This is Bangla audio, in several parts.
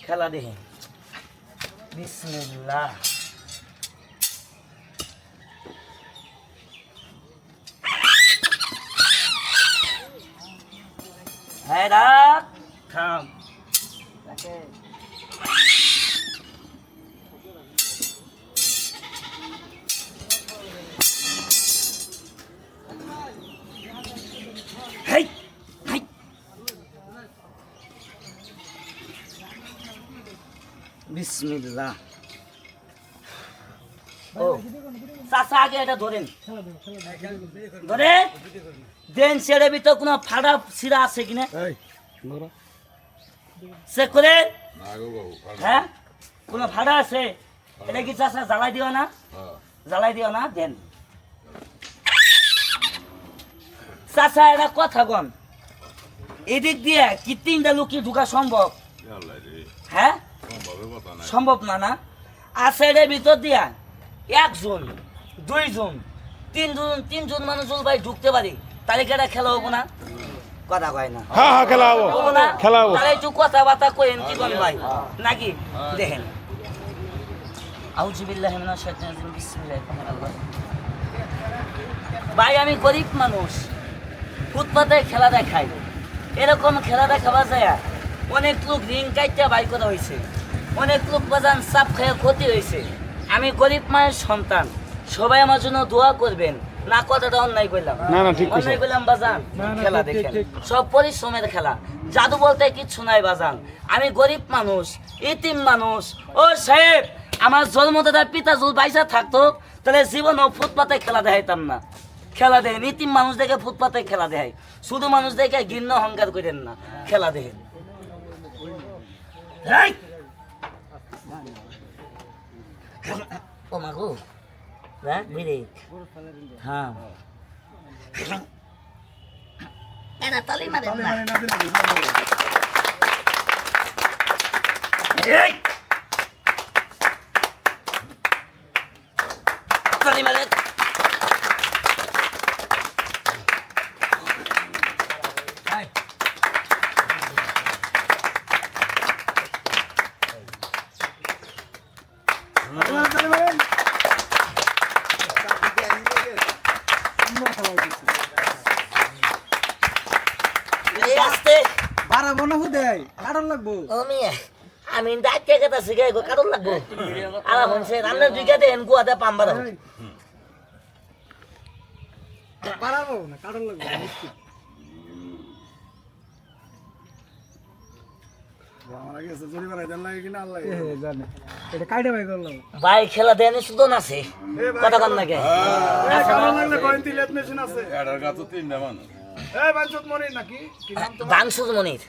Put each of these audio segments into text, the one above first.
খেলা দেখে বিসমিল্লাহ। হ্যাঁ রাখ থাম। হেই হেই বিসমিল্লাহ। ও চাচা আগে এটা ধরেন, ধরে দেন ছেড়ে ভিতর কোনো ফাড়া ছিঁড়া আছে কিনা চেক করে। হ্যাঁ কোনো ফাড়া আছে? এটা কি চাচা জ্বালাই দিও না? জ্বালাই দিও না, দেন চাচা। এটা কথা কন, এদিক দিয়ে কি 3টা লোক কি ঢুকা সম্ভব? হ্যাঁ সম্ভব না। না আছে এর ভিতর দিয়া 1 জন 2 জন 3 জন মানুষ ভাই ঢুকতে পারি, তাহলে কি এটা খেলা হবো না? কথা কয় না। হ্যাঁ হ্যাঁ খেলা হবো না, খেলা হবো। তাহলে একটু কথাবার্তা কইেন কি কোন ভাই নাকি? দেখেন আউযু বিল্লাহি মিনাশ শাইতানির রাজিম বিসমিল্লাহির রহমানির রহিম। ভাই আমি গরিব মানুষ, ফুটপাতে খেলা দেখাই। এরকম খেলা দেখাবা যায় অনেক লোক রিং কাইটা বাই করা হয়েছে, অনেক লোক বাজান চাপ খেয়ে ক্ষতি হয়েছে। আমি গরিব মায়ের সন্তান, সবাই আমার জন্য দোয়া করবেন। না কথাটা অন্যায় করলাম? না না ঠিক আছে। অন্যায় করলাম বাজান? খেলা দেখেন সব পরিশ্রমের খেলা, জাদু বলতে কিচ্ছু নাই বাজান। আমি গরিব মানুষ, ইতিম মানুষ। ও সাহেব, আমার জন্মদাতা পিতা যদি বাইসা থাকতো তাহলে জীবনও ফুটপাতে খেলা দেখাইতাম না। খেলা দেখেন, ইতিম মানুষ দেখে ফুটপাতে খেলা দেখায়, শুধু মানুষ দেখে ঘৃণ্য অহংকার করেন না। খেলা দেখেন ও মাগো, হ্যাঁ বিরেক, হ্যাঁ এরা তালি মারে না। এই তালি মারে। আমি ডাক্তার কথা শিখাই গো, কারণ লাগবো আলা হনছে রান্না দুই গাতে এন গুয়াতে পাম্বার পারাবো না, কারণ লাগবে ভাই খেলা দেন শুধু নাছে কথা কন নাকি? বাংশুজ মনির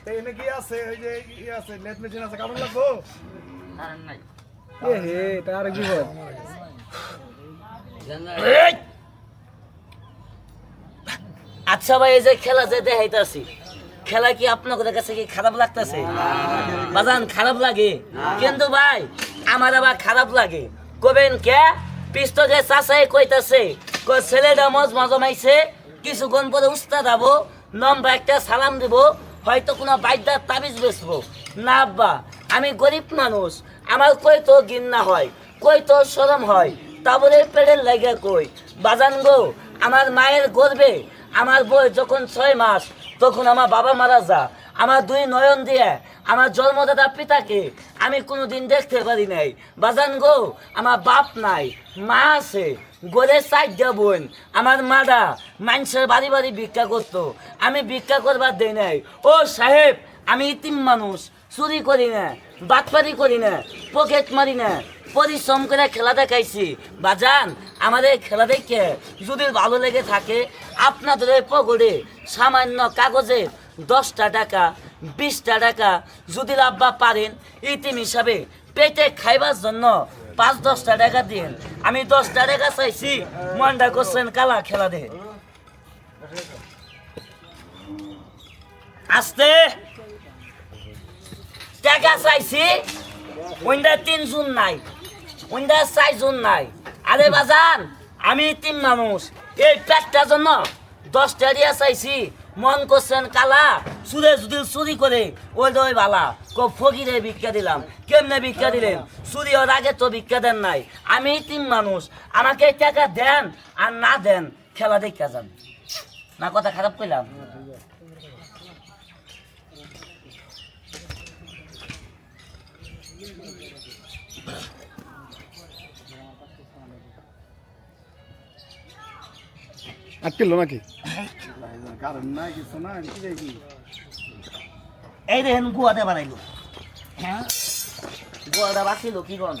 আচ্ছা ভাই, এই যে খেলা যে দেখাইতাছি, খেলা কি আপনাদের কাছে কি খারাপ লাগতেছে? বাজান খারাপ লাগে, কিন্তু ভাই আমার আবার খারাপ লাগে। কবেন কে পিস্তকে চাচাই কইতাছে ছেলেটা মজা জমাইছে, কিছুক্ষণ পরে উস্তাদ যাবো, নম্বর একটা সালাম দিব, হয়তো কোনো বাইদার তাবিজ বেচবো না। আব্বা আমি গরিব মানুষ, আমার কই তো ঘৃণা হয়, কই তো শরম হয়, তা বলে পেটের লাগে কই। বাজান গো, আমার মায়ের গর্বে আমার বই যখন 6 মাস, তখন আমার বাবা মারা যা। আমার 2 নয়ন দিয়ে আমার জন্মদাতা পিতাকে আমি কোনোদিন দেখতে পারি নাই। বাজান গো, আমার বাপ নাই, মা আছে, গড়ে 4টা বোন। আমার মাদা মানুষের বাড়ি বাড়ি ভিক্ষা করতো, আমি ভিক্ষা করবার দেই নাই। ও সাহেব, আমি ইতিম মানুষ, চুরি করি না, বাটপারি করি না, পকেট মারি না, পরিশ্রম করে খেলা দেখাইছি। বাজান আমাদের খেলা দেখে যদি ভালো লেগে থাকে, আপনাদের পকেটে সামান্য কাগজে 10টা টাকা 20টা টাকা যদি আব্বা পারেন ইতিম হিসাবে পেটে খাইবার জন্য 5-10টা টাকা দিন। আমি 10টা টাকা চাইছি, মনটা করছেন কালা। খেলা দে আস্তে টাকা চাইছি, ওইটা 3 জন নাই, ওইটা 4 জন নাই। আরে বাজান আমি ইতিম মানুষ, এই পেটটার জন্য 10টা দিয়া চাইছি, মন করছেন কালা। সুরে যদি চুরি করে ওই ভালা ফকিরে ভিক্ষা দিলাম। কেমনে ভিক্ষা দিলেন? চুরি হওয়ার আগে তো ভিক্ষা দেন নাই। আমি তিন মানুষ, আমাকে টাকা দেন আর না দেন খেলা দেখা যান। না কথা খারাপ কইলাম? আটকিল নাকি কারণ না কিছু না কি দেখি এই দেখেন গুয়াতে বানাইলো। হ্যাঁ গুয়াটা বাঁচিল কি কন?